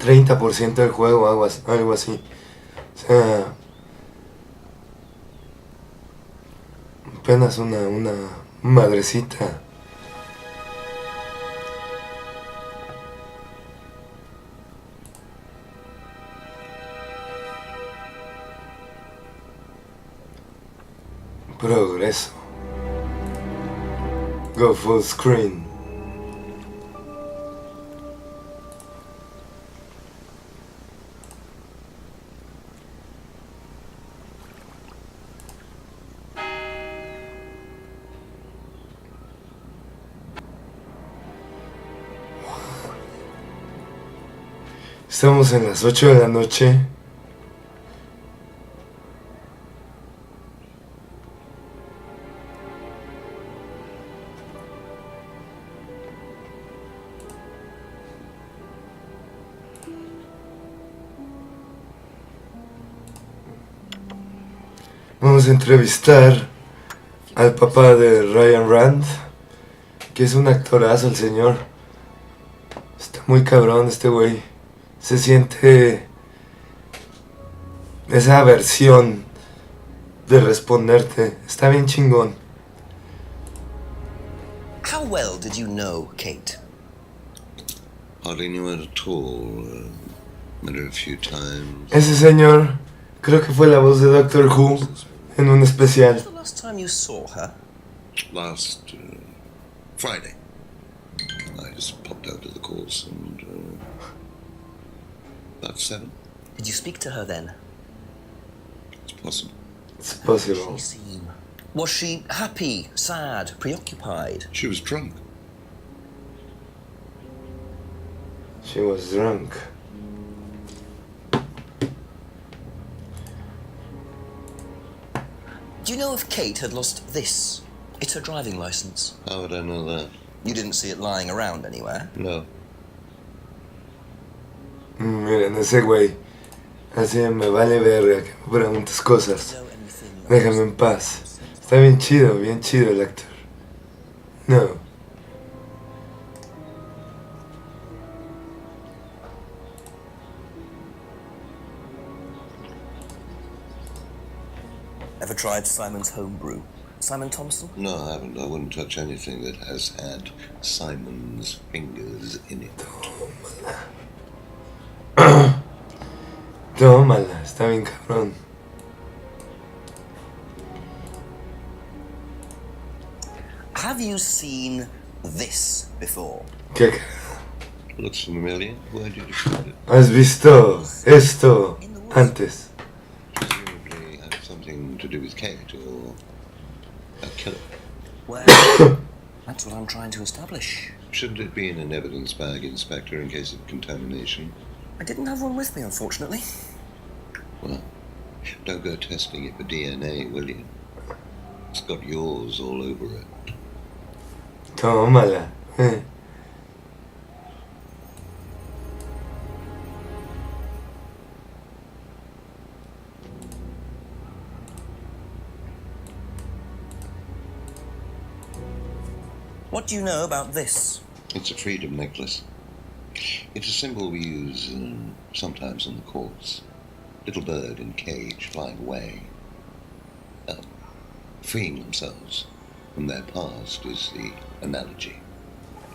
30% del juego, algo así. O sea, apenas una madrecita. Progreso. Go full screen. Estamos en las 8 de la noche. Vamos a entrevistar al papá de Ryan Rand, que es un actorazo el señor. Está muy cabrón este güey. Se siente esa aversión de responderte. Está bien chingón. How well did you know Kate? Hardly knew her at all. Met her a few times. Ese señor creo que fue la voz de Doctor Who en un especial. When was the last time you saw her? Last Friday. I just popped out to the course and about 7. Did you speak to her then? It's possible. It's possible. She seemed. Was she happy, sad, preoccupied? She was drunk. She was drunk. Do you know if Kate had lost this? It's her driving license. How would I know that? You didn't see it lying around anywhere? No. Miren, ese güey. Así me vale verga que me preguntes cosas. Déjame en paz. Está bien chido el actor. No. Ever tried Simon's homebrew? Simon Thompson? No, I haven't. I wouldn't touch anything that has had Simon's fingers in it. Tómala, está bien cabrón. Have you seen this before? ¿Qué? Looks familiar. Where did you find it? ¿Has visto esto antes? Presumably had something to do with Kate or a killer. Well, that's what I'm trying to establish. Shouldn't it be in an evidence bag, Inspector, in case of contamination? I didn't have one with me, unfortunately. Well, don't go testing it for DNA, will you? It's got yours all over it. Tómala. What do you know about this? It's a freedom necklace. It's a symbol we use sometimes on the course. Little bird in cage flying away. Freeing themselves from their past is the analogy.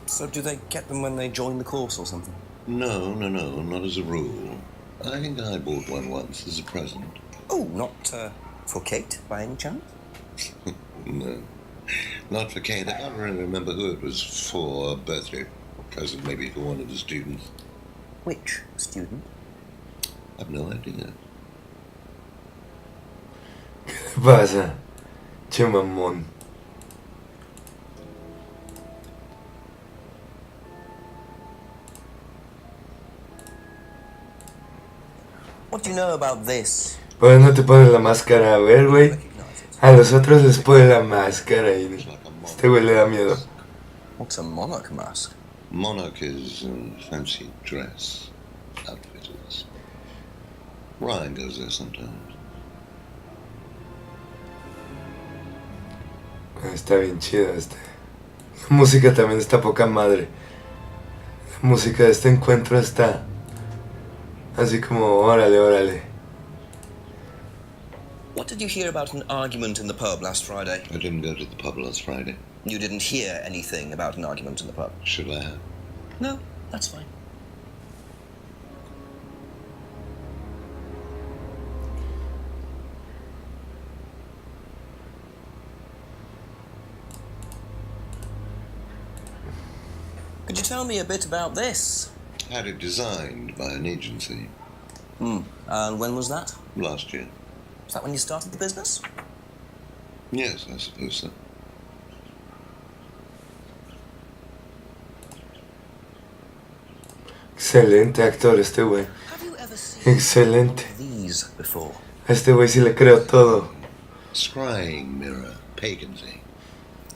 So do they get them when they join the course or something? No, not as a rule. I think I bought one once as a present. Oh, not for Kate, by any chance? No, not for Kate. I can't really remember who it was for. A birthday present, maybe for one of the students. Which student? I've no idea. ¿Qué pasa? Che mamón. What do you know about this? Pues no te pones la máscara, a ver, güey. A los otros les pone la máscara y este güey le da miedo. What's a monarch mask? Monarch is fancy dress outfitters. Ryan goes there sometimes. Está bien chido este. La música también está poca madre. La música de este encuentro está Así como, órale, órale. What did you hear about an argument in the pub last Friday? I didn't go to the pub last Friday. You didn't hear anything about an argument in the pub? Should I have? No, that's fine. Could you tell me a bit about this? Had it designed by an agency And when was that? last year. Was that when you started the business? Yes, I suppose so. Excelente actor este güey. Have you ever seen Excelente. these before? A este güey sí le creo todo. Scrying mirror, pagan thing.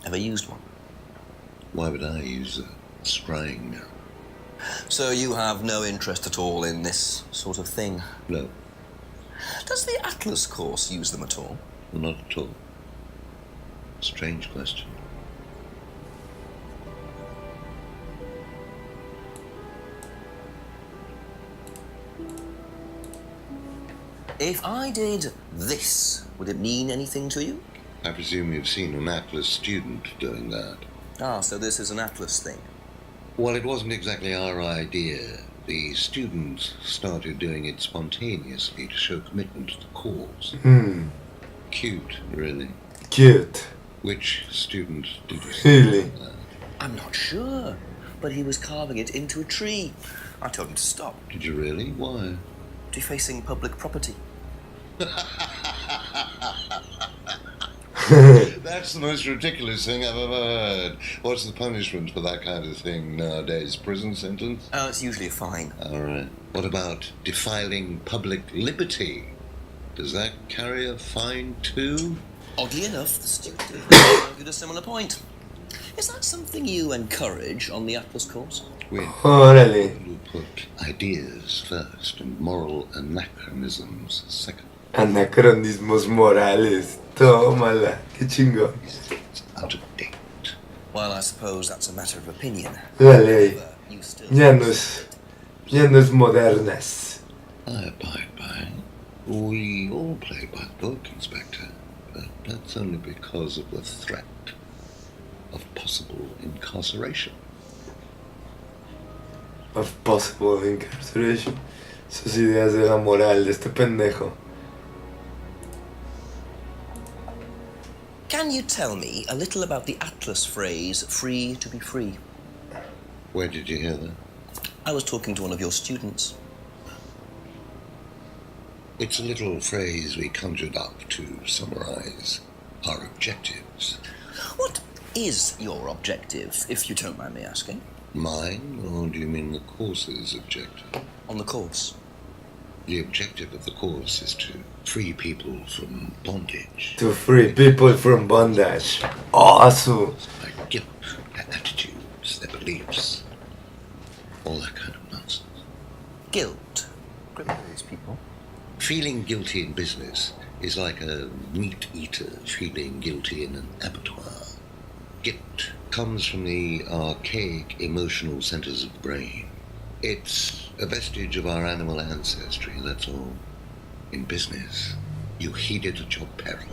Ever used one? Why would I use a scrying mirror? So you have no interest at all in this sort of thing? No, Does the Atlas course use them at all? not at all. Strange question. If I did this, would it mean anything to you? I presume you've seen an Atlas student doing that. Ah, so this is an Atlas thing. Well, it wasn't exactly our idea. The students started doing it spontaneously to show commitment to the cause. Cute, really. Cute. Which student did you Really? see? I'm not sure, but he was carving it into a tree. I told him to stop. Did you really? Why? Defacing public property. That's the most ridiculous thing I've ever heard. What's the punishment for that kind of thing nowadays? Prison sentence? Oh, it's usually a fine. All right. What about defiling public liberty? Does that carry a fine too? Oddly enough, the student argued a similar point. Is that something you encourage on the Atlas course? We Órale. will put ideas first and moral anachronisms second. Anacronismos morales. Tómala. Qué chingón. It's out of date. Well, I suppose that's a matter of opinion. La ley. However, you still Ya no es modernas. I abide by. We all play by the book, Inspector, but that's only because of the threat of possible incarceration. Of possible incarceration. Sus ideas de la moral de este pendejo. Can you tell me a little about the Atlas phrase, free to be free? Where did you hear that? I was talking to one of your students. It's a little phrase we conjured up to summarize our objectives. What is your objective, if you don't mind me asking? Mine, or do you mean the course's objective? On the course. The objective of the course is to free people from bondage. To free people from bondage. Awesome. Their guilt, their attitudes, their beliefs. All that kind of nonsense. Guilt. Criminals, people. Feeling guilty in business is like a meat eater feeling guilty in an abattoir. Guilt comes from the archaic emotional centers of the brain. It's a vestige of our animal ancestry, that's all. In business, you heed it at your peril.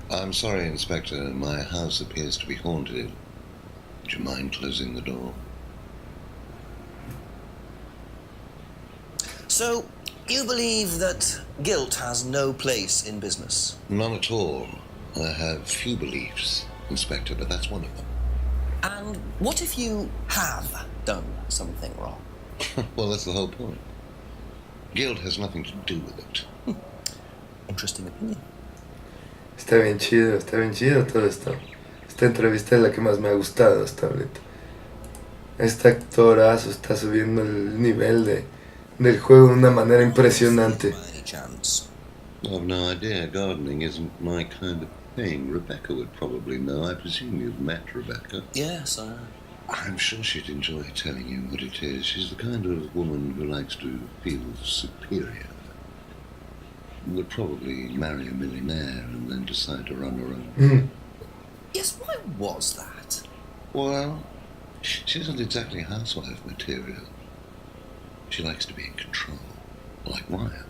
I'm sorry, Inspector, my house appears to be haunted. Would you mind closing the door? So, you believe that guilt has no place in business? None at all. I have few beliefs, Inspector, but that's one of them. And what if you have done something wrong? Well, that's the whole point. Guilt has nothing to do with it. Interesting opinion. Está bien chido todo esto. Esta entrevista es la que más me ha gustado hasta ahorita. Este actorazo está subiendo el nivel del juego de una manera impresionante. By any chance? I've no idea. Gardening isn't my kind of thing. Rebecca would probably know. I presume you've met Rebecca. Yes, I'm sure she'd enjoy telling you what it is. She's the kind of woman who likes to feel superior. Would probably marry a millionaire and then decide to run her own. Yes, why was that? Well, she isn't exactly housewife material. She likes to be in control, like Ryan.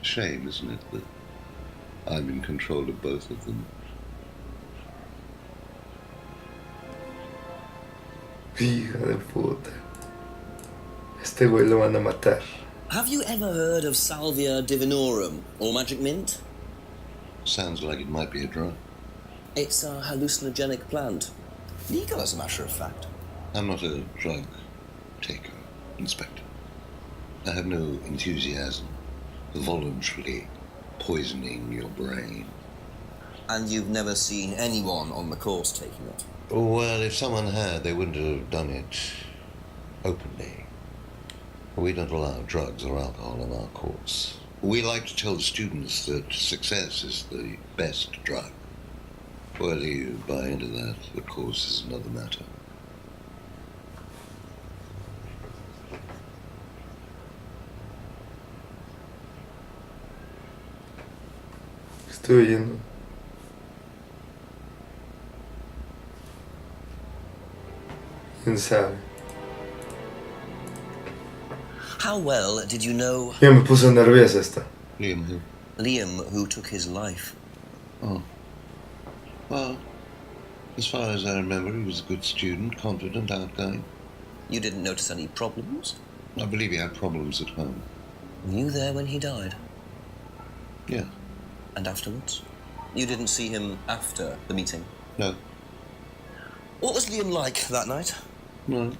Shame, isn't it, that I'm in control of both of them? Hija de puta. Este güey lo van a matar. Have you ever heard of Salvia divinorum, or magic mint? Sounds like it might be a drug. It's a hallucinogenic plant. Legal, as a matter of fact. I'm not a drug taker, Inspector. I have no enthusiasm for voluntarily poisoning your brain. And you've never seen anyone on the course taking it? Well, if someone had, they wouldn't have done it openly. We don't allow drugs or alcohol in our course. We like to tell the students that success is the best drug. Whether you buy into that, of course, is another matter. Estoy oyendo. ¿Quién sabe? How well did you know Ya me puso nerviosa esta. Liam who? Liam, who took his life? Oh. Well, as far as I remember, he was a good student, confident, outgoing. You didn't notice any problems? I believe he had problems at home. Were you there when he died? Yeah. And afterwards? You didn't see him after the meeting? No. What was Liam like that night? No.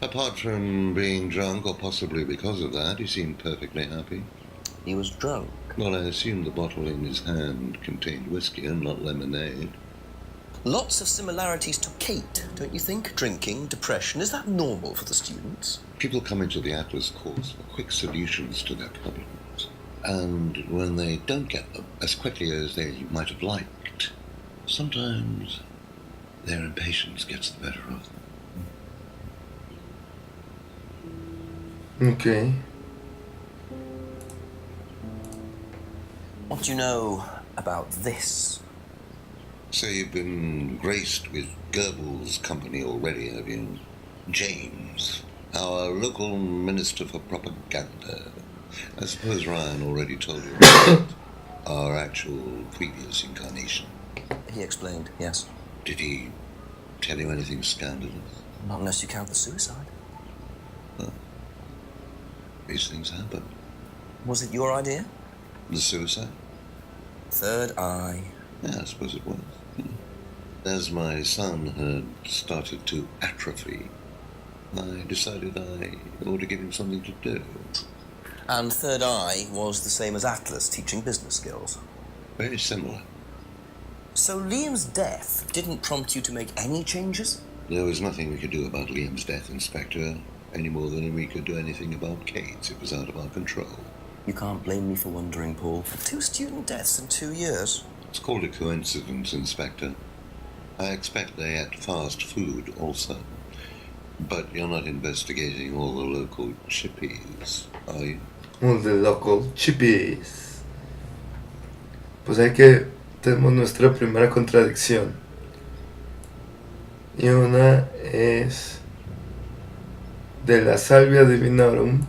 Apart from being drunk, or possibly because of that, he seemed perfectly happy. He was drunk. Well, I assume the bottle in his hand contained whiskey and not lemonade. Lots of similarities to Kate, don't you think? Drinking, depression, is that normal for the students? People come into the Atlas course for quick solutions to their problems. And when they don't get them as quickly as they might have liked, sometimes their impatience gets the better of them. Ok. What do you know about this? So you've been graced with Goebbels' company already, have you? James, our local minister for propaganda. I suppose Ryan already told you about our actual previous incarnation. He explained, yes. Did he tell you anything scandalous? Not unless you count the suicide. Well, these things happen. Was it your idea? The suicide? Third eye. Yeah, I suppose it was. As my son had started to atrophy, I decided I ought to give him something to do. And third eye was the same as Atlas, teaching business skills. Very similar. So Liam's death didn't prompt you to make any changes? There was nothing we could do about Liam's death, Inspector, any more than we could do anything about Kate's. It was out of our control. You can't blame me for wondering, Paul. 2 student deaths in 2 years. It's called a coincidence, Inspector. I expect they ate fast food also. But you're not investigating all the local chippies, are you? All the local chippies. Pues hay que... Tenemos nuestra primera contradicción. Y una es... de la salvia divinorum.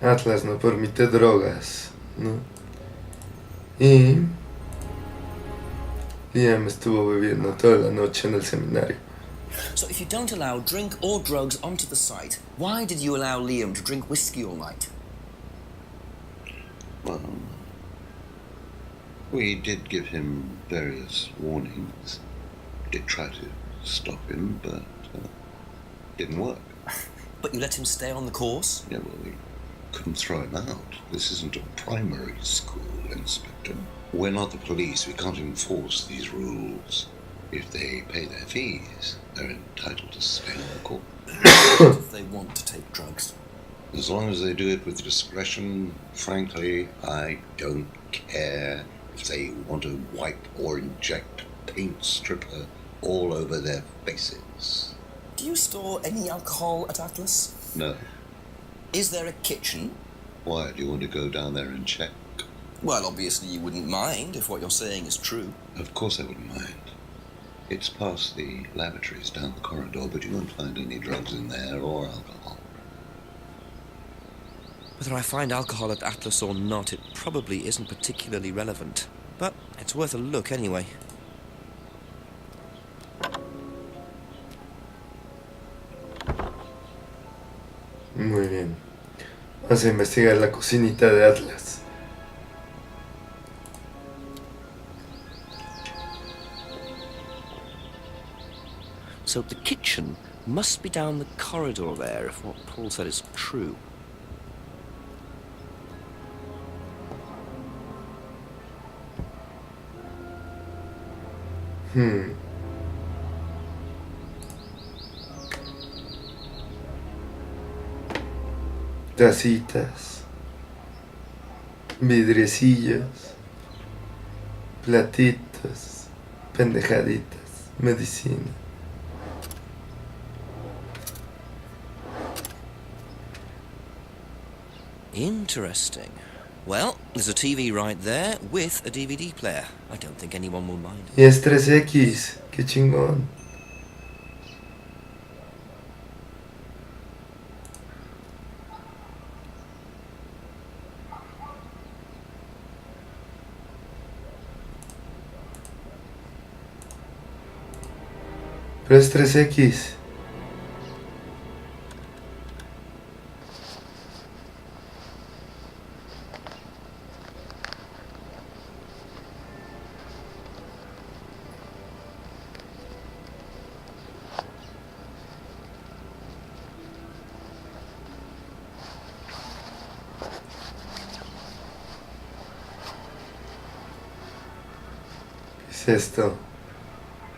Atlas no permite drogas, ¿no? Y Liam estuvo bebiendo toda la noche en el seminario. So if you don't allow drink or drugs onto the site, why did you allow Liam to drink whiskey all night? Well, we did give him various warnings. Did try to stop him, but didn't work. But you let him stay on the course? Yeah, well, we couldn't throw him out. This isn't a primary school, Inspector. We're not the police. We can't enforce these rules. If they pay their fees, they're entitled to stay on the course. If they want to take drugs. As long as they do it with discretion, frankly, I don't care if they want to wipe or inject paint stripper all over their faces. Do you store any alcohol at Atlas? No. Is there a kitchen? Why, do you want to go down there and check? Well, obviously you wouldn't mind if what you're saying is true. Of course I wouldn't mind. It's past the lavatories down the corridor, but you won't find any drugs in there or alcohol. Whether I find alcohol at Atlas or not, it probably isn't particularly relevant. But it's worth a look anyway. Muy bien. Vamos a investigar la cocinita de Atlas. So the kitchen must be down the corridor there, if what Paul said is true. Tacitas, vidriecillos, platitos, pendejaditas, medicina. Interesting. Well, there's a TV right there with a DVD player. I don't think anyone will mind. Y es 3X, qué chingón. Pero es 3X. ¿Qué es esto?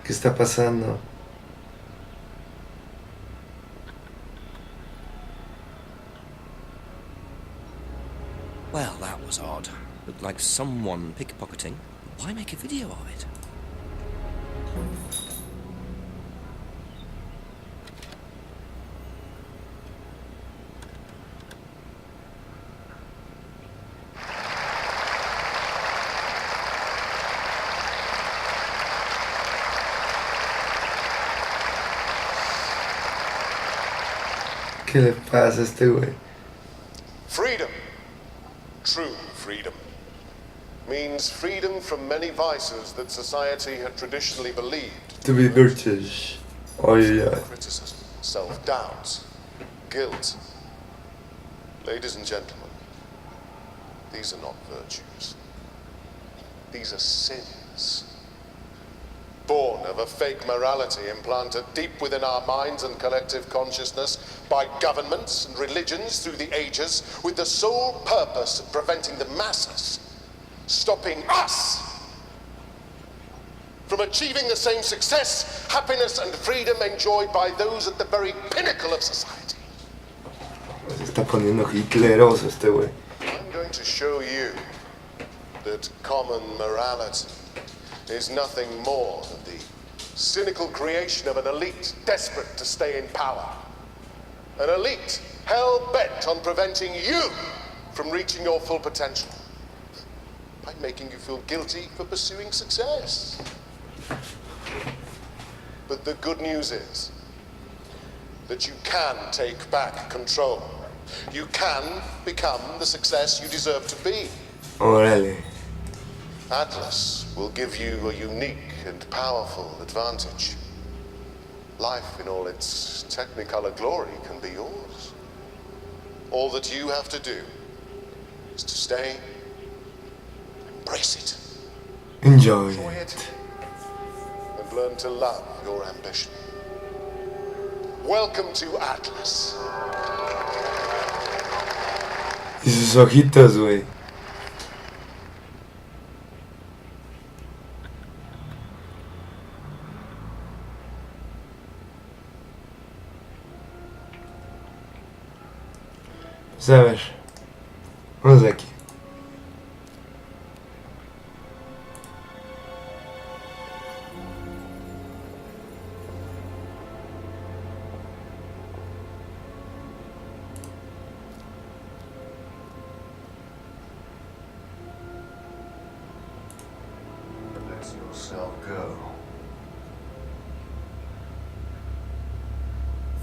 ¿Qué está pasando? Well, that was odd. Looked like someone pickpocketing. Why make a video of it? ¿Qué le pasa a este güey? Freedom, true freedom, means freedom from many vices that society had traditionally believed. To be British. Ay, ay. Criticism, self-doubt, guilt. Ladies and gentlemen, these are not virtues. These are sins. Born of a fake morality implanted deep within our minds and collective consciousness by governments and religions through the ages, with the sole purpose of preventing the masses, stopping us from achieving the same success, happiness, and freedom enjoyed by those at the very pinnacle of society. Se está poniendo hitleroso este güey. I'm going to show you that common morality is nothing more than the cynical creation of an elite desperate to stay in power. An elite hell-bent on preventing you from reaching your full potential by making you feel guilty for pursuing success. But the good news is that you can take back control. You can become the success you deserve to be. Órale. Atlas will give you a unique and powerful advantage. Life in all its technicolor glory can be yours. All that you have to do is to stay, embrace it, Enjoy enjoy it. it, and learn to love your ambition. Welcome to Atlas. Y sus ojitos, güey. Pues a ver. Vamos de aquí. Let yourself go.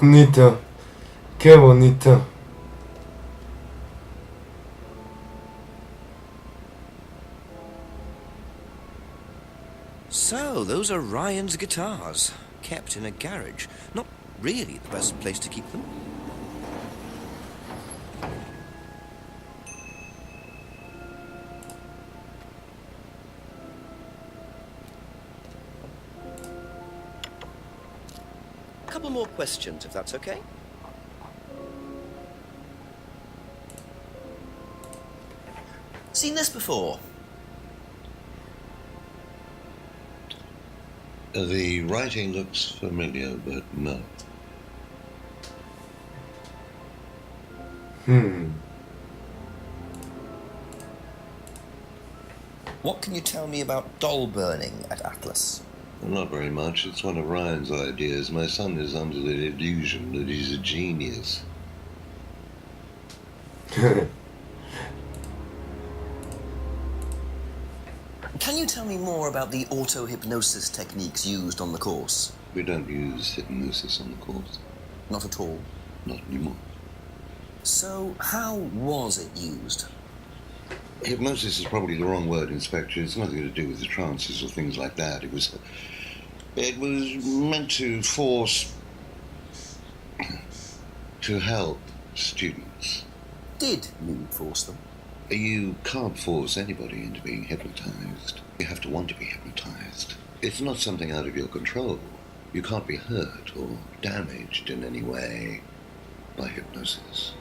bonito. Qué bonito. So, those are Ryan's guitars, kept in a garage. Not really the best place to keep them. A couple more questions, if that's okay. Seen this before? The writing looks familiar, but no. What can you tell me about doll burning at Atlas? Not very much. It's one of Ryan's ideas. My son is under the illusion that he's a genius. Can you tell me more about the auto-hypnosis techniques used on the course? We don't use hypnosis on the course. Not at all. Not anymore. So, how was it used? Hypnosis is probably the wrong word, Inspector. It's nothing to do with the trances or things like that. It was meant to force... to help students. Did you force them? You can't force anybody into being hypnotized. You have to want to be hypnotized. It's not something out of your control. You can't be hurt or damaged in any way by hypnosis.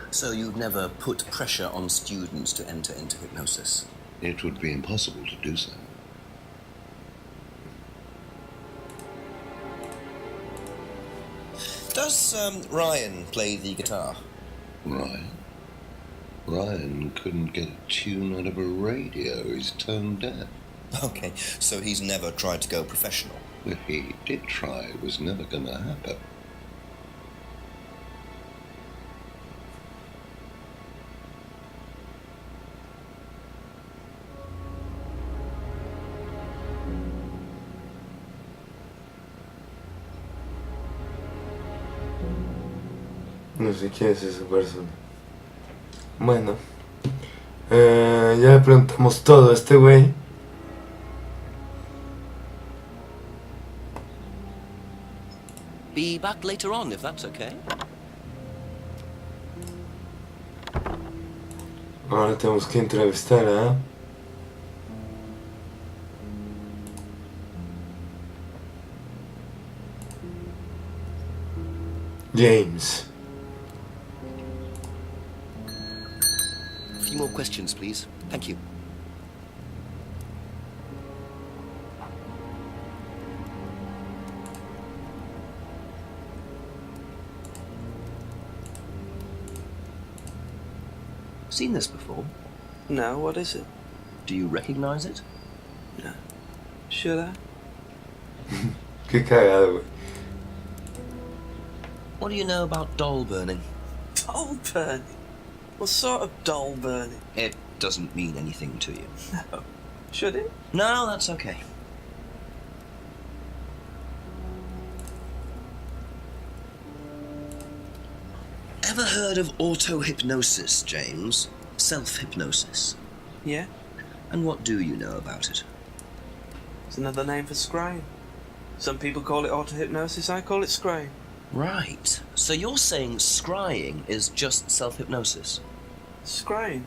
So you've never put pressure on students to enter into hypnosis? It would be impossible to do so. Does Ryan play the guitar? Ryan couldn't get a tune out of a radio. He's tone deaf. Okay, so he's never tried to go professional? If he did try, it was never going to happen. No sé quién es esa persona. Bueno, ya le preguntamos todo a este güey. Be back later on, if that's okay. Ahora tenemos que entrevistar a... James. A few more questions, please. Thank you. Seen this before? No, what is it? Do you recognize it? No. Should I? Qué cagado, güey. What do you know about doll burning? Doll burning? What sort of doll burning? It doesn't mean anything to you. No. Should it? No, that's okay. Ever heard of auto-hypnosis, James? Self-hypnosis. Yeah. And what do you know about it? It's another name for scrying. Some people call it auto-hypnosis, I call it scrying. Right. So you're saying scrying is just self-hypnosis? Scrying?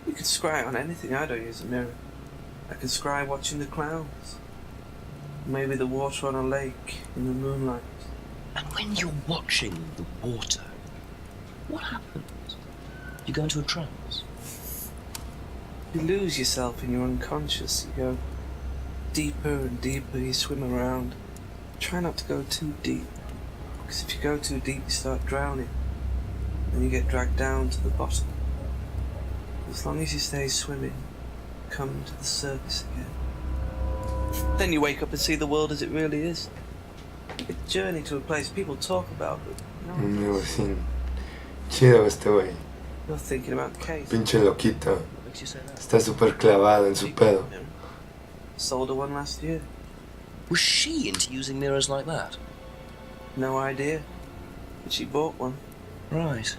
You can scry on anything. I don't use a mirror. I can scry watching the clouds. Maybe the water on a lake in the moonlight. And when you're watching the water, what happens? You go into a trance? You lose yourself in your unconscious. You go deeper and deeper. You swim around. Try not to go too deep. Because if you go too deep, you start drowning. Then you get dragged down to the bottom. As long as you stay swimming, come to the surface again. Then you wake up and see the world as it really is. A journey to a place people talk about, but No, sí. Chido este güey. you're thinking about the case. Pinche loquito. What makes you say that? Está súper clavado en su pedo. Sold her one last year. Was she into using mirrors like that? No idea. but she bought one. Right.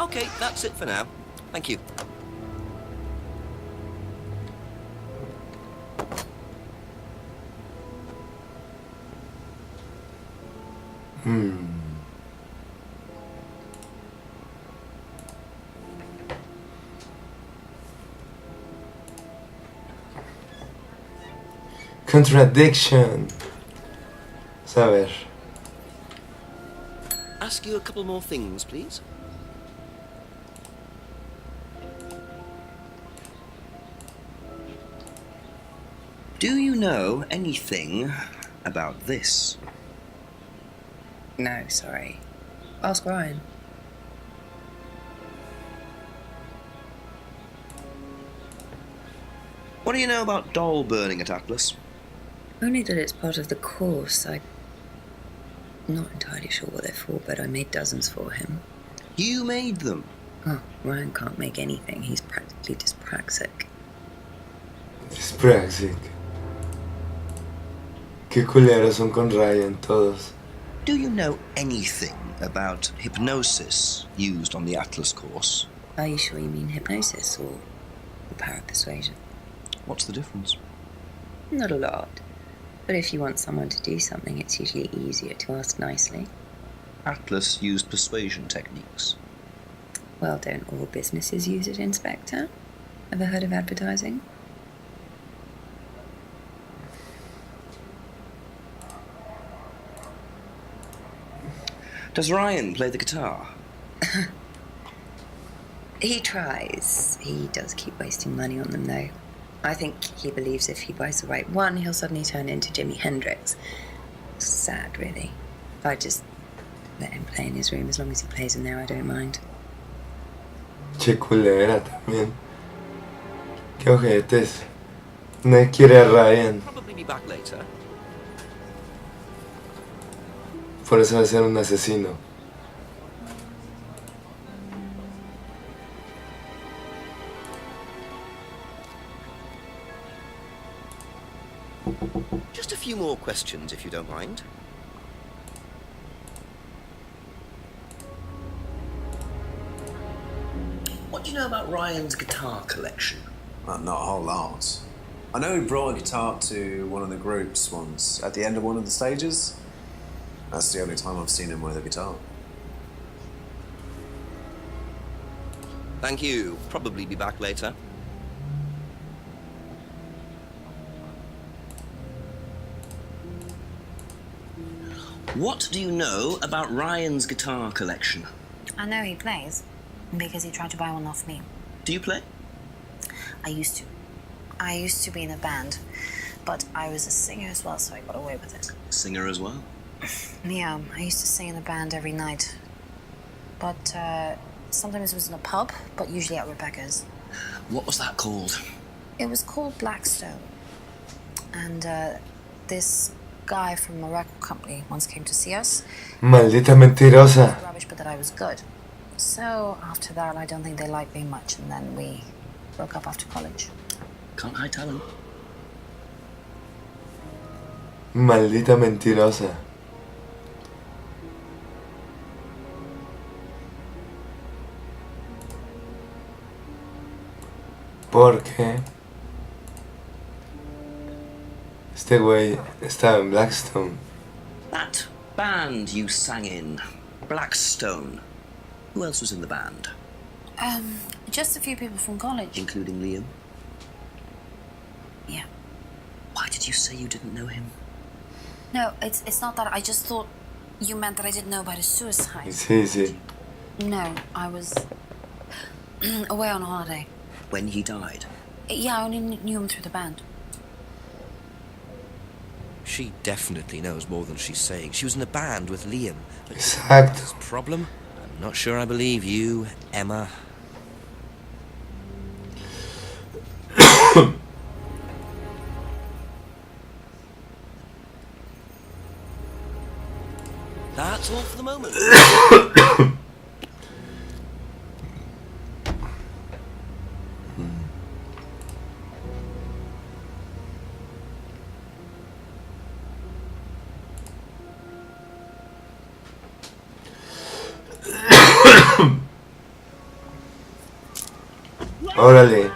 Okay, that's it for now. Thank you. Contradiction. A ver. Ask you a couple more things, please. Do you know anything about this? No, sorry. Ask Ryan. What do you know about doll burning at Atlas? Only that it's part of the course. I'm not entirely sure what they're for, but I made dozens for him. You made them. Oh, Ryan can't make anything. He's practically dyspraxic. Dyspraxic. Qué culeros son con Ryan todos. Do you know anything about hypnosis used on the Atlas course? Are you sure you mean hypnosis or the power of persuasion? What's the difference? Not a lot. But if you want someone to do something, it's usually easier to ask nicely. Atlas used persuasion techniques. Well, don't all businesses use it, Inspector? Ever heard of advertising? Does Ryan play the guitar? He tries. He does keep wasting money on them, though. I think he believes if he buys the right one, he'll suddenly turn into Jimi Hendrix. Sad, really. I just let him play in his room. As long as he plays in there, I don't mind. Che culera también. Qué ojetes. No quiere a Ryan. Probably be back later. Por eso va a ser un asesino. Just a few more questions, if you don't mind. What do you know about Ryan's guitar collection? Not a whole lot. I know he brought a guitar to one of the groups once, at the end of one of the stages. That's the only time I've seen him with a guitar. Thank you. Probably be back later. What do you know about Ryan's guitar collection? I know he plays, because he tried to buy one off me. Do you play? I used to. I used to be in a band, but I was a singer as well, so I got away with it. Singer as well? Yeah, I used to sing in a band every night. But sometimes it was in a pub, but usually at Rebecca's. What was that called? It was called Blackstone. And this guy from a record company once came to see us. Maldita mentirosa. Rubbish, but that I was good. So after that, I don't think they liked me much, and then we broke up after college. Can't I tell him? Maldita mentirosa. Porque este güey estaba en Blackstone. That band you sang in, Blackstone. Who else was in the band? Just a few people from college. Including Liam? Yeah. Why did you say you didn't know him? No, it's not that. I just thought you meant that I didn't know about his suicide. Sí, sí. No, I was away on holiday. When he died? Yeah, I only knew him through the band. She definitely knows more than she's saying. She was in a band with Liam. But Exacto. problem? I'm not sure I believe you, Emma. That's all for the moment. Órale.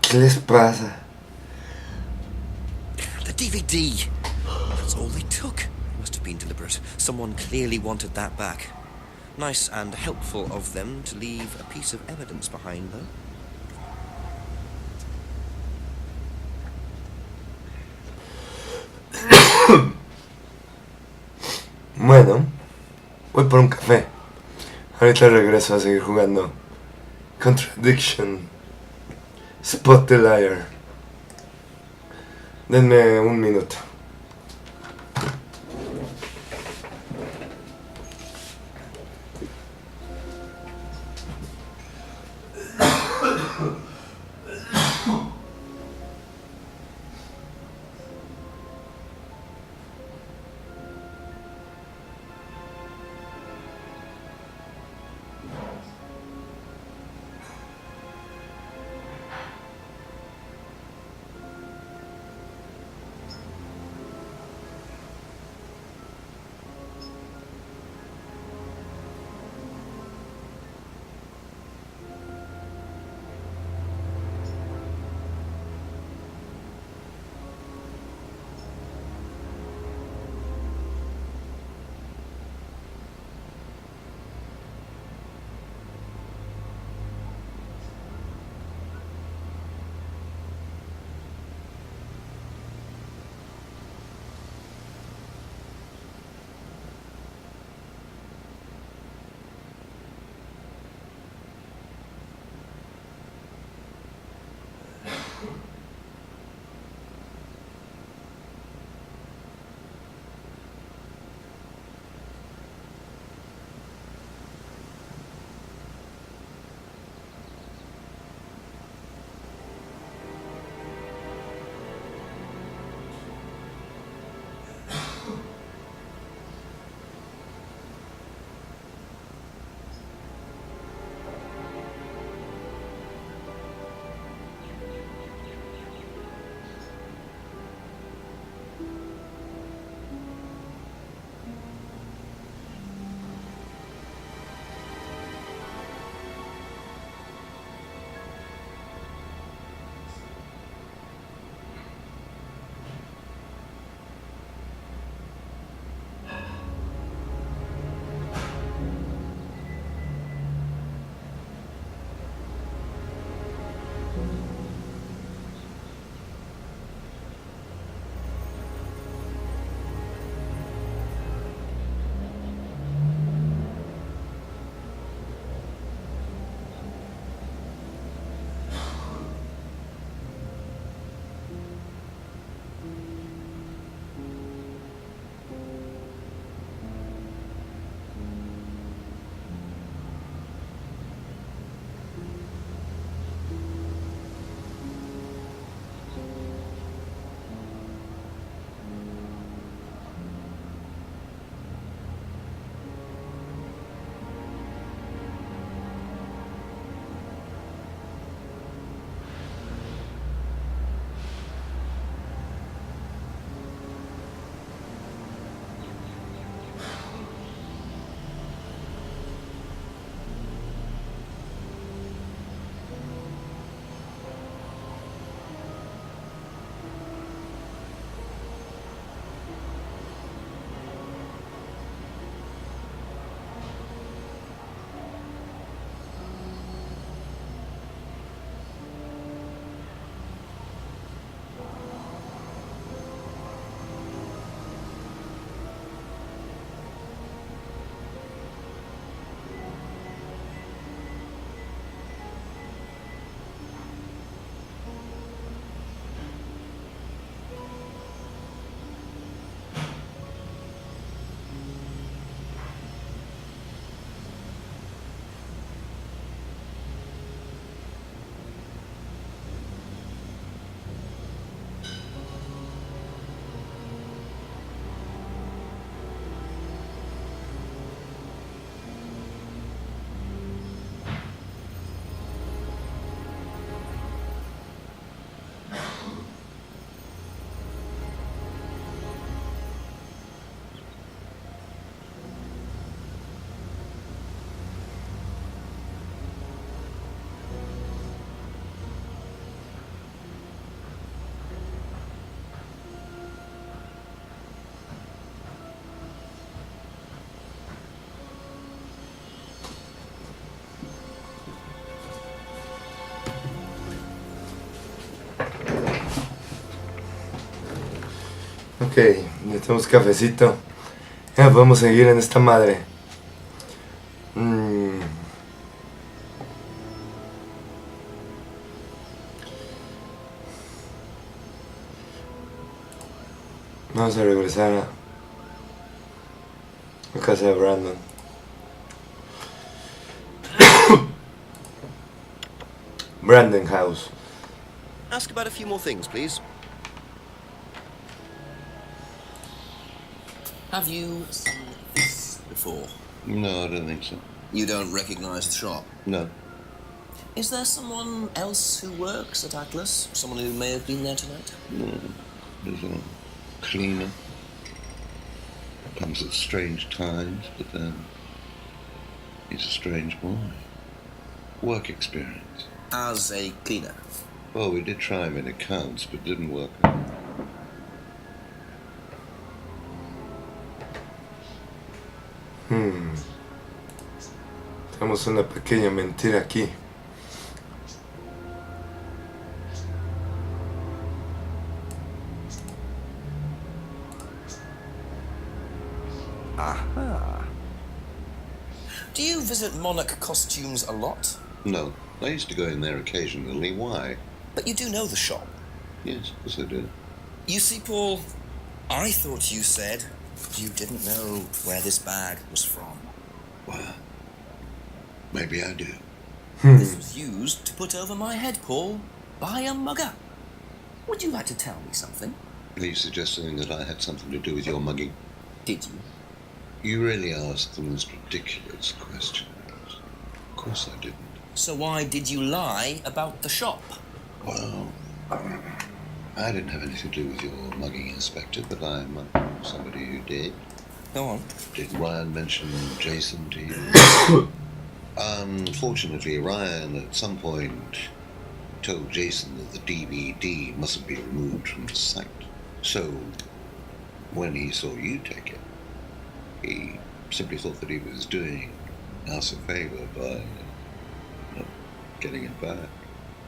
¿Qué les pasa? The DVD! That's all they took. Must have been deliberate. Someone clearly wanted that back. Nice and helpful of them to leave a piece of evidence behind, though. Bueno, voy por un café. Ahorita regreso a seguir jugando Contradiction. Spot the Liar. Denme un minuto. Ok, necesitamos cafecito. Ya podemos seguir en esta madre. Vamos a regresar a casa de Brandon. Brandon House. Ask about a few more things, please. Have you seen this before? No, I don't think so. You don't recognize the shop? No. Is there someone else who works at Atlas? Someone who may have been there tonight? No. There's a cleaner. Comes at strange times, but then he's a strange boy. Work experience. As a cleaner? Well, we did try him in accounts, but didn't work. Tenemos una pequeña mentira aquí. Aha. Do you visit Monarch Costumes a lot? No. I used to go in there occasionally. Why? But you do know the shop. Yes, of course I do. You see, Paul, I thought you said you didn't know where this bag was from. Well, maybe I do. This was used to put over my head, Paul, by a mugger. Would you like to tell me something? Are you suggesting that I had something to do with your mugging? Did you? You really asked the most ridiculous questions. Of course I didn't. So why did you lie about the shop? Well, I didn't have anything to do with your mugging, Inspector, but I'm somebody who did. Go on. Did Ryan mention Jason to you? Unfortunately, Ryan at some point told Jason that the DVD mustn't be removed from the site. So, when he saw you take it, he simply thought that he was doing us a favor by getting it back.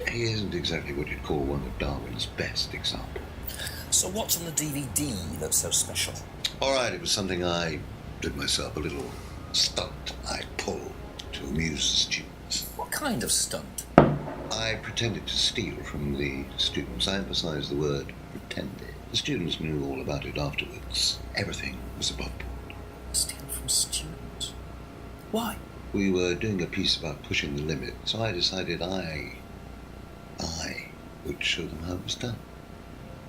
He isn't exactly what you'd call one of Darwin's best examples. So what's on the DVD that's so special? All right, it was something I did myself, a little stunt I pulled to amuse the students. What kind of stunt? I pretended to steal from the students. I emphasize the word pretended. The students knew all about it afterwards. Everything was above board. Steal from students? Why? We were doing a piece about pushing the limit, so I decided I would show them how it was done.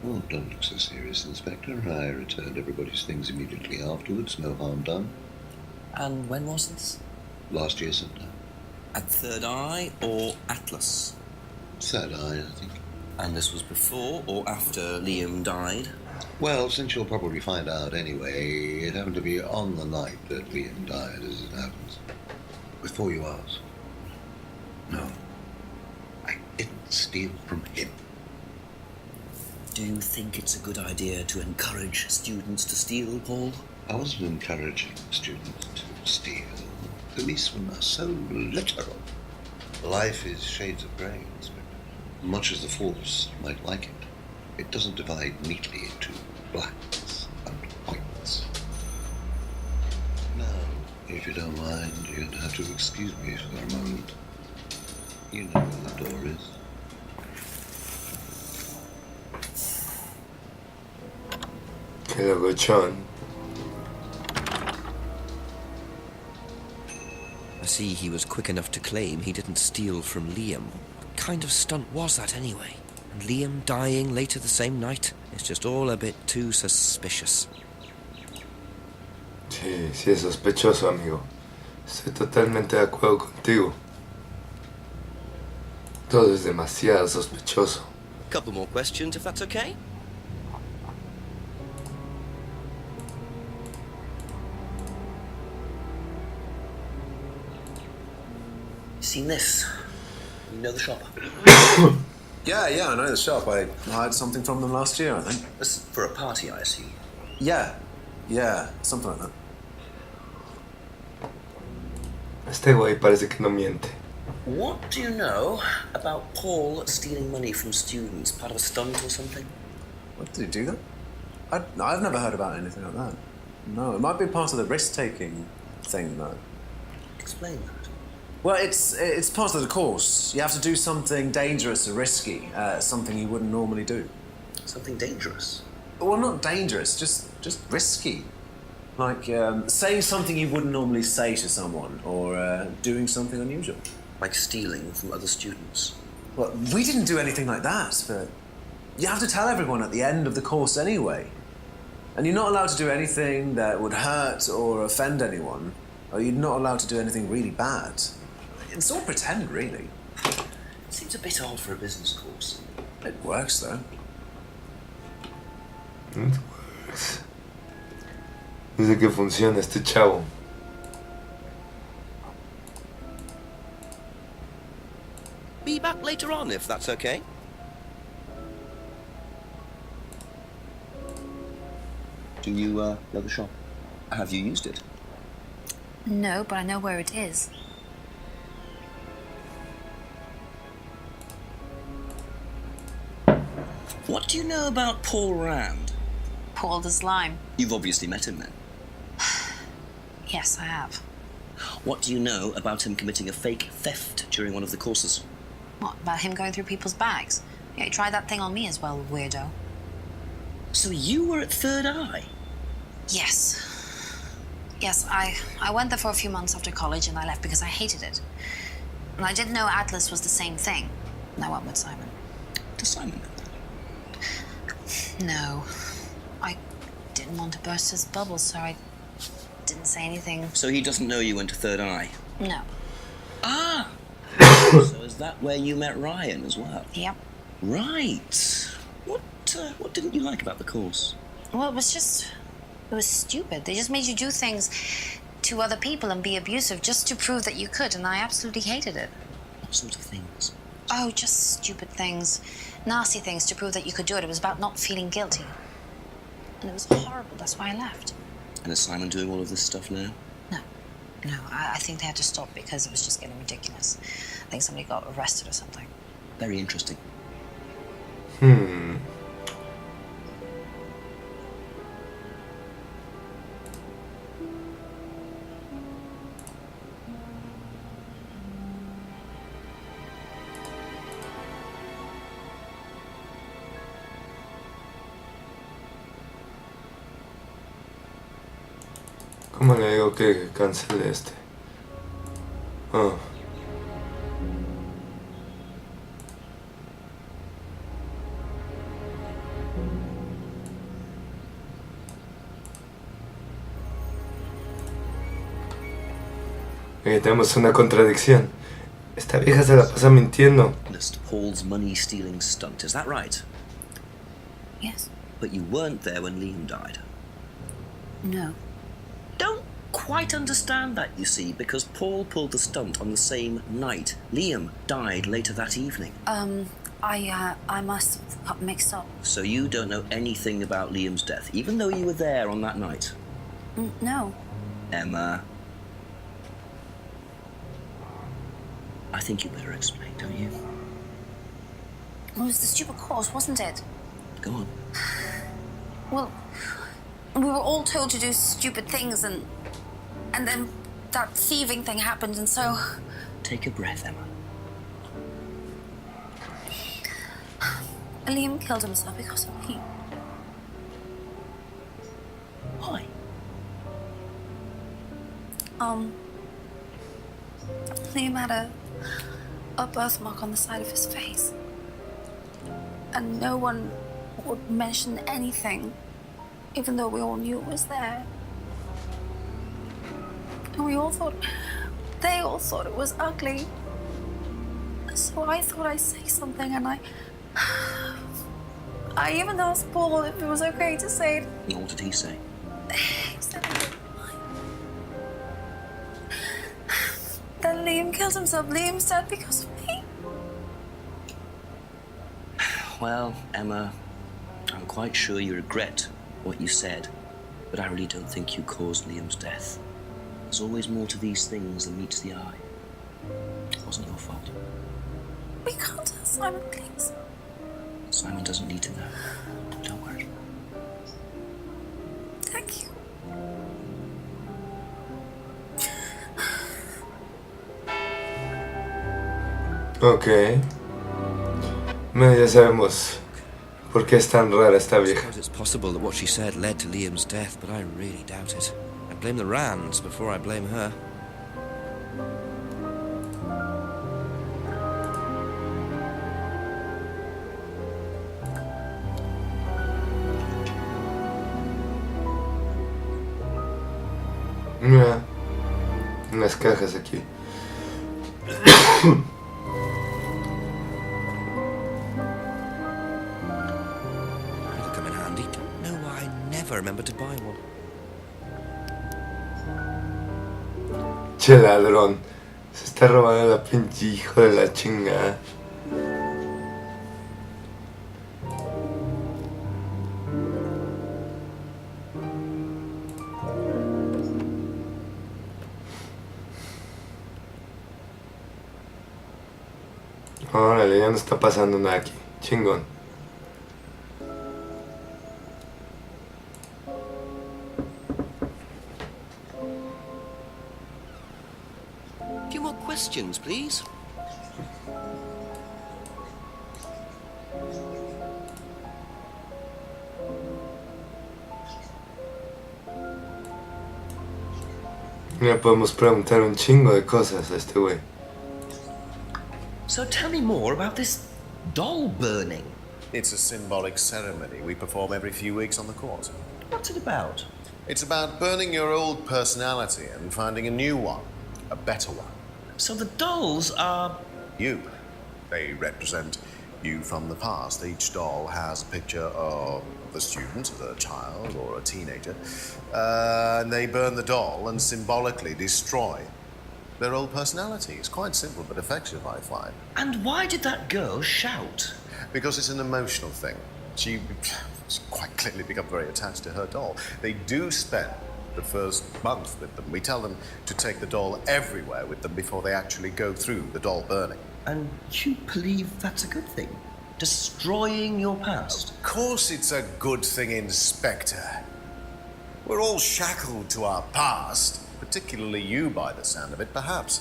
Oh, don't look so serious, Inspector. I returned everybody's things immediately afterwards. No harm done. And when was this? Last year sometime. At Third Eye or Atlas? Third Eye, I think. And this was before or after Liam died? Well, since you'll probably find out anyway, it happened to be on the night that Liam died, as it happens. Before you ask. No. I didn't steal from him. Do you think it's a good idea to encourage students to steal, Paul? I wasn't encouraging students to steal. Policemen are so literal. Life is shades of grey, Inspector. Much as the Force might like it, it doesn't divide neatly into blacks and whites. Now, if you don't mind, you're going to have to excuse me for a moment. You know where the door is. Qué locochón. I see he was quick enough to claim he didn't steal from Liam. What kind of stunt was that anyway? And Liam dying later the same night? It's just all a bit too suspicious. Sí, sí es sospechoso, amigo. Estoy totalmente de acuerdo contigo. Todo es demasiado sospechoso. Couple more questions, if that's okay? Seen this? You know the shop? Yeah, I know the shop. I hired something from them last year, I think. This is for a party, I see. Yeah, something like that. Este güey parece que no miente. What do you know about Paul stealing money from students? Part of a stunt or something? What, did he do that? I've never heard about anything like that. No, it might be part of the risk-taking thing, though. Explain that. Well, it's part of the course. You have to do something dangerous or risky, something you wouldn't normally do. Something dangerous? Well, not dangerous, just risky. Like saying something you wouldn't normally say to someone, or doing something unusual. Like stealing from other students? Well, we didn't do anything like that, but you have to tell everyone at the end of the course anyway. And you're not allowed to do anything that would hurt or offend anyone, or you're not allowed to do anything really bad. It's all pretend, really. It seems a bit odd for a business course. It works, though. It works. Dice que funciona este chavo. Be back later on, if that's okay. Do you know the shop? Have you used it? No, but I know where it is. What do you know about Paul Rand? Paul the Slime. You've obviously met him then. Yes, I have. What do you know about him committing a fake theft during one of the courses? What, about him going through people's bags? Yeah, he tried that thing on me as well, weirdo. So you were at Third Eye? Yes. Yes, I went there for a few months after college and I left because I hated it. And I didn't know Atlas was the same thing. And I went with Simon. Does Simon know that? No. I didn't want to burst his bubble, so I didn't say anything. So he doesn't know you went to Third Eye? No. Ah! So is that where you met Ryan as well? Yep. Right. What didn't you like about the course? Well, it was stupid. They just made you do things to other people and be abusive just to prove that you could, and I absolutely hated it. What sort of things? Oh, just stupid things. Nasty things to prove that you could do it. It was about not feeling guilty. And it was horrible. That's why I left. And is Simon doing all of this stuff now? No, I think they had to stop because it was just getting ridiculous. I think somebody got arrested or something. Very interesting. ¿Cómo le digo que cancele este? Oh. Tenemos una contradicción. Esta vieja se la pasa mintiendo. Paul's money-stealing stunt, is that right? Yes. But you weren't there when Liam died. No. Don't quite understand that, you see, because Paul pulled the stunt on the same night. Liam died later that evening. I must have got mixed up. So you don't know anything about Liam's death, even though you were there on that night? No. Emma. I think you better explain, don't you? It was the stupid course, wasn't it? Go on. Well, we were all told to do stupid things, and then that thieving thing happened, and so... Take a breath, Emma. Liam killed himself because of me. Why? Liam had a birthmark on the side of his face. And no one would mention anything, even though we all knew it was there. And they all thought it was ugly. So I thought I'd say something, and I even asked Paul if it was okay to say it. And what did he say? He said he didn't mind. Then Liam killed himself. Liam's dead because of me. Well, Emma, I'm quite sure you regret what you said, but I really don't think you caused Liam's death. There's always more to these things than meets the eye. It wasn't your fault. We can't tell Simon, please. Simon doesn't need to know. Don't worry. Ok. Bueno, ya sabemos por qué es tan rara esta I vieja. suppose it's possible that what she said led to Liam's death, but I really doubt it. I blame the Rands before I blame her. Mira, unas cajas aquí. It'll come in handy. Don't know why I never remember to buy one. Che ladrón. Se está robando la pinche hijo de la chingada. Órale, ya no está pasando nada aquí. Chingón. A few more questions, please. Le podemos preguntar un chingo de cosas a este güey. So tell me more about this doll burning. It's a symbolic ceremony we perform every few weeks on the court. What's it about? It's about burning your old personality and finding a new one, a better one. So the dolls are... You. They represent you from the past. Each doll has a picture of the student, the child, or a teenager. And they burn the doll and symbolically destroy their old personality. It's quite simple but effective, I find. And why did that girl shout? Because it's an emotional thing. She's quite clearly become very attached to her doll. They do spend the first month with them. We tell them to take the doll everywhere with them before they actually go through the doll burning. And you believe that's a good thing? Destroying your past? Of course it's a good thing, Inspector. We're all shackled to our past, particularly you by the sound of it. Perhaps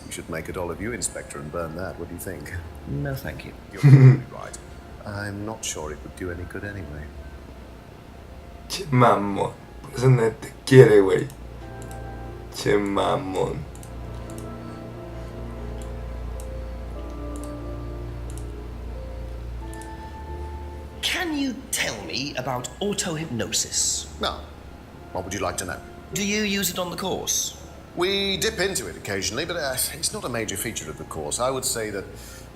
we should make a doll of you, Inspector, and burn that. What do you think? No, thank you. You're probably right. I'm not sure it would do any good anyway. Che mamón. Por eso nadie te quiere, güey. Che mamón. Can you tell me about auto-hypnosis? Now, what would you like to know? Do you use it on the course? We dip into it occasionally, but it's not a major feature of the course. I would say that,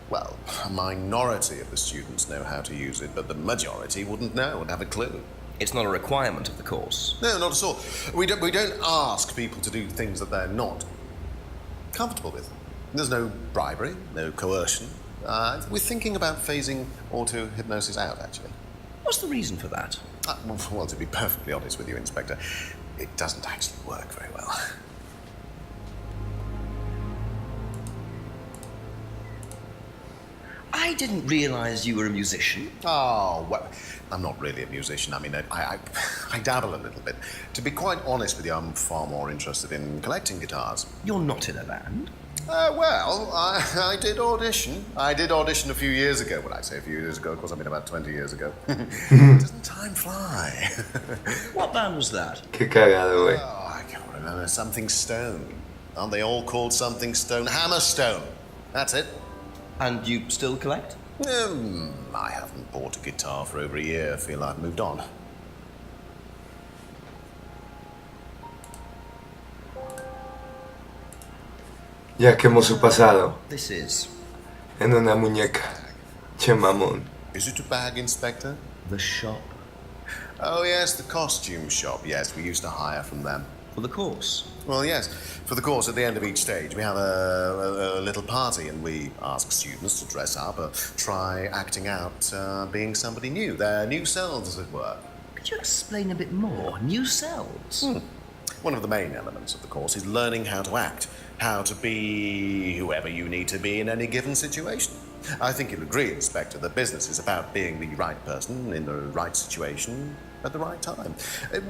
well, a minority of the students know how to use it, but the majority wouldn't know and have a clue. It's not a requirement of the course. No, not at all. We don't ask people to do things that they're not comfortable with. There's no bribery, no coercion. We're thinking about phasing auto-hypnosis out, actually. What's the reason for that? Well, to be perfectly honest with you, Inspector, it doesn't actually work very well. I didn't realize you were a musician. Oh, well, I'm not really a musician. I mean, I dabble a little bit. To be quite honest with you, I'm far more interested in collecting guitars. You're not in a band. Well, I did audition. I did audition a few years ago. When I say a few years ago, of course, I mean about 20 years ago. Doesn't time fly? What band was that? Qué cagado, güey. Oh, I can't remember. Something Stone. Aren't they all called something Stone? Hammerstone. That's it. And you still collect? I haven't bought a guitar for over a year. I feel I've moved on. Ya quemó su pasado This is en una muñeca. Che mamón. Is it a bag, Inspector? the shop Oh, yes, the costume shop. Yes, we used to hire from them. for the course. Well, yes. For the course, at the end of each stage, we have a little party, and we ask students to dress up or try acting out being somebody new, their new selves, as it were. Could you explain a bit more? New selves? One of the main elements of the course is learning how to act, how to be whoever you need to be in any given situation. I think you'll agree, Inspector, that business is about being the right person in the right situation at the right time.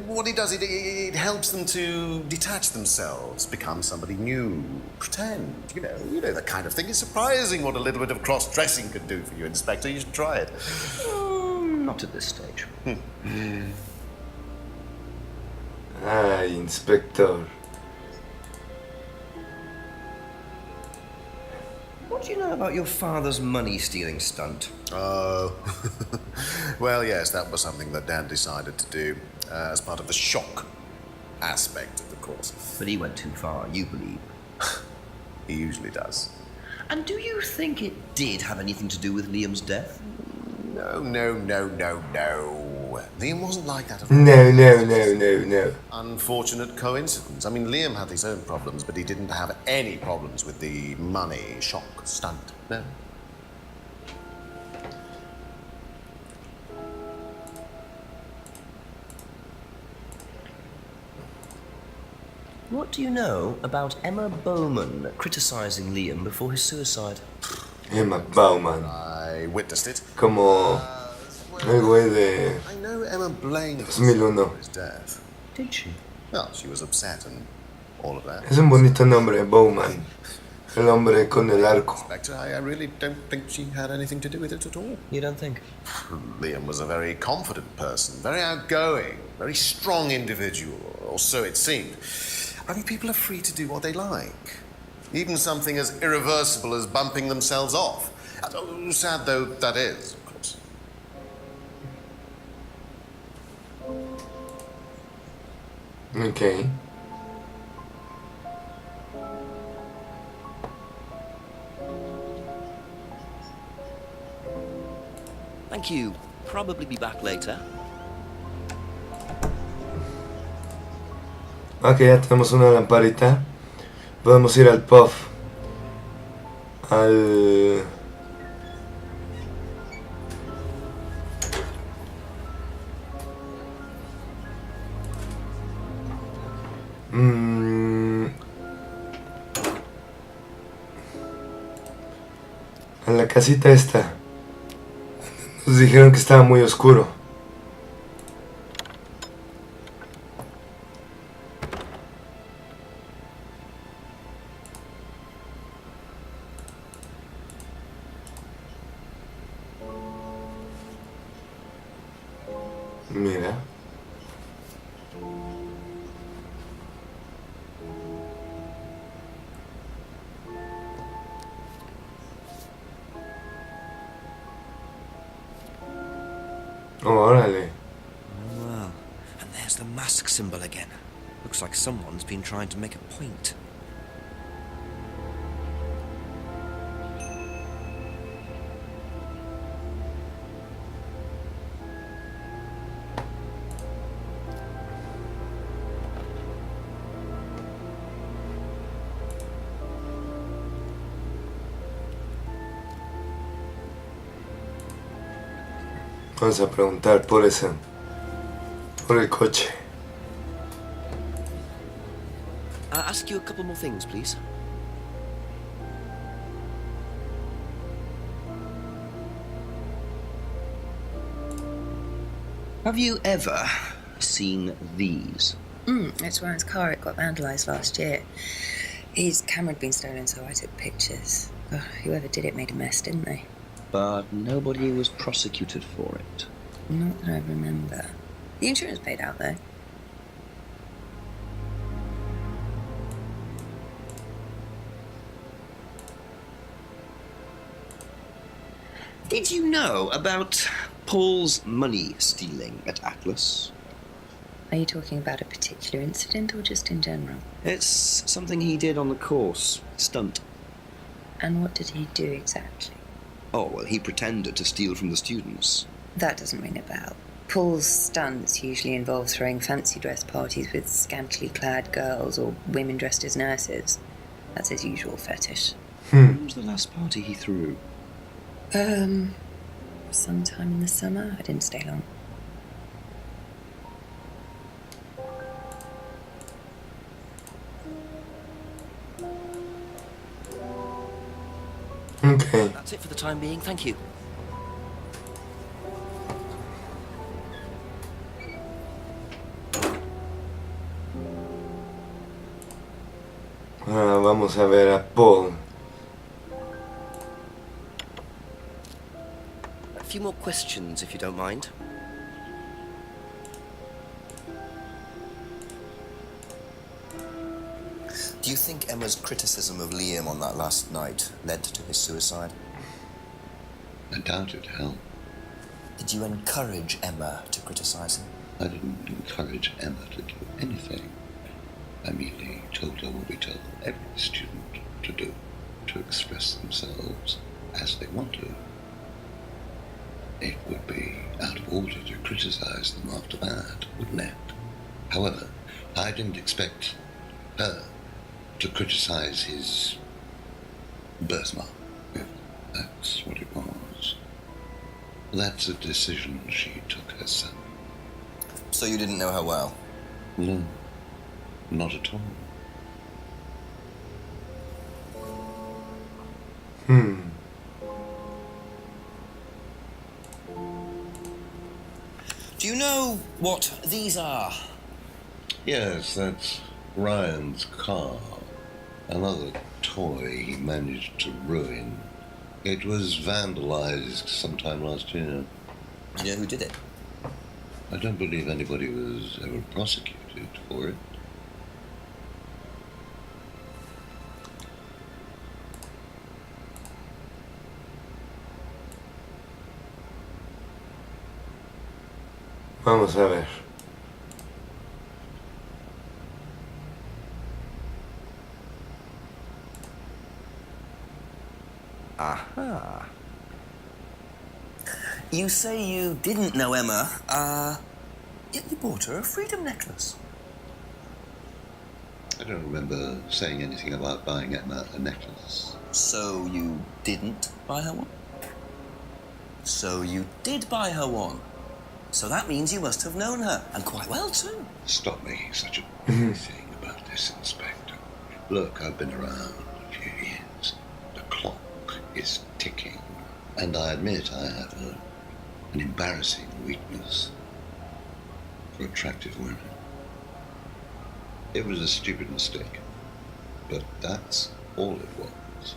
What it does, it helps them to detach themselves, become somebody new, pretend, you know that kind of thing. It's surprising what a little bit of cross-dressing can do for you, Inspector. You should try it. Not at this stage. Ay, Inspector. What do you know about your father's money-stealing stunt? Oh, well, yes, that was something that Dad decided to do as part of the shock aspect of the course. But he went too far, you believe. He usually does. And do you think it did have anything to do with Liam's death? No. Liam wasn't like that at all. No. Unfortunate coincidence. I mean, Liam had his own problems, but he didn't have any problems with the money shock stunt. No. What do you know about Emma Bowman criticizing Liam before his suicide? Emma Bowman. I witnessed it. Como el güey de I know Emma blamed 2001. for his death. Did she? Well, she was upset and all of that. Es un bonito nombre, Bowman. El hombre con el arco. Inspector, I really don't think she had anything to do with it at all. You don't think? Liam was a very confident person, very outgoing, very strong individual, or so it seemed. I mean, people are free to do what they like. Even something as irreversible as bumping themselves off. Sad though that is, of course. Okay. Thank you. Probably be back later. Ok, ya tenemos una lamparita. Podemos ir al puff. Al... A la casita esta. Nos dijeron que estaba muy oscuro. Mira. Órale. Oh, wow. And there's the mask symbol again. Looks like someone's been trying to make a point. Vamos a preguntar por esa. Por el coche. Ask you a couple more things, please. Have you ever seen these? It's Ryan's car. It got vandalised last year. His camera had been stolen, so I took pictures. Oh, whoever did it made a mess, didn't they? But nobody was prosecuted for it. Not that I remember. The insurance paid out, though. Did you know about Paul's money stealing at Atlas? Are you talking about a particular incident or just in general? It's something he did on the course. Stunt. And what did he do exactly? Oh, well, he pretended to steal from the students. That doesn't ring a bell. Paul's stunts usually involve throwing fancy dress parties with scantily clad girls or women dressed as nurses. That's his usual fetish. When was the last party he threw? Sometime in the summer. I didn't stay long. Okay. That's it for the time being, thank you. Vamos a ver a Paul. A few more questions, if you don't mind. Do you think Emma's criticism of Liam on that last night led to his suicide? I doubt it, Hal. Did you encourage Emma to criticize him? I didn't encourage Emma to do anything. I merely told her what we tell every student to do, to express themselves as they want to. It would be out of order to criticize them after that, wouldn't it? However, I didn't expect her to criticize his birthmark, if that's what it was. That's a decision she took herself. So you didn't know her well? No, not at all. Do you know what these are? Yes, that's Ryan's car. Another toy he managed to ruin. It was vandalized sometime last year. Do you know who did it? I don't believe anybody was ever prosecuted for it. Vamos a ver. Aha. You say you didn't know Emma, yet you bought her a freedom necklace. I don't remember saying anything about buying Emma a necklace. So you didn't buy her one? So you did buy her one. So that means you must have known her, and quite well too. Stop making such a big thing about this, Inspector. Look, I've been around a few years. The clock is ticking, and I admit I have an embarrassing weakness for attractive women. It was a stupid mistake, but that's all it was.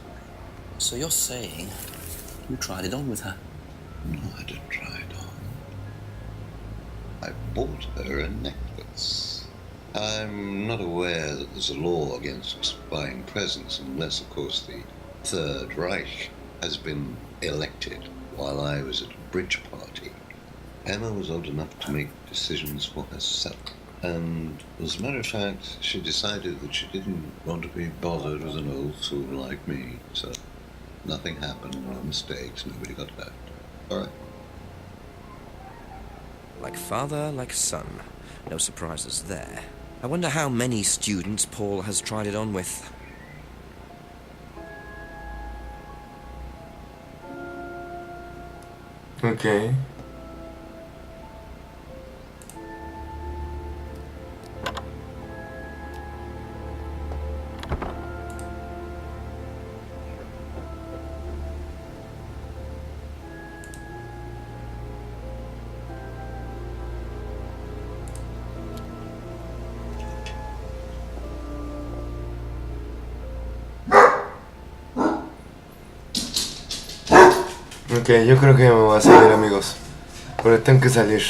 So you're saying you tried it on with her? No, I didn't try it on. I bought her a necklace. I'm not aware that there's a law against buying presents unless, of course, the Third Reich has been elected while I was at a bridge party. Emma was old enough to make decisions for herself. And as a matter of fact, she decided that she didn't want to be bothered with an old fool like me. So nothing happened, no mistakes, nobody got hurt. All right. Like father, like son. No surprises there. I wonder how many students Paul has tried it on with. Okay. Ok, yo creo que me voy a salir, amigos, porque tengo que salir.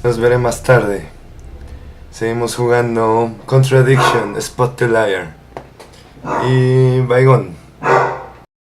Nos veré más tarde. Seguimos jugando Contradiction, Spot the Liar y Bygone.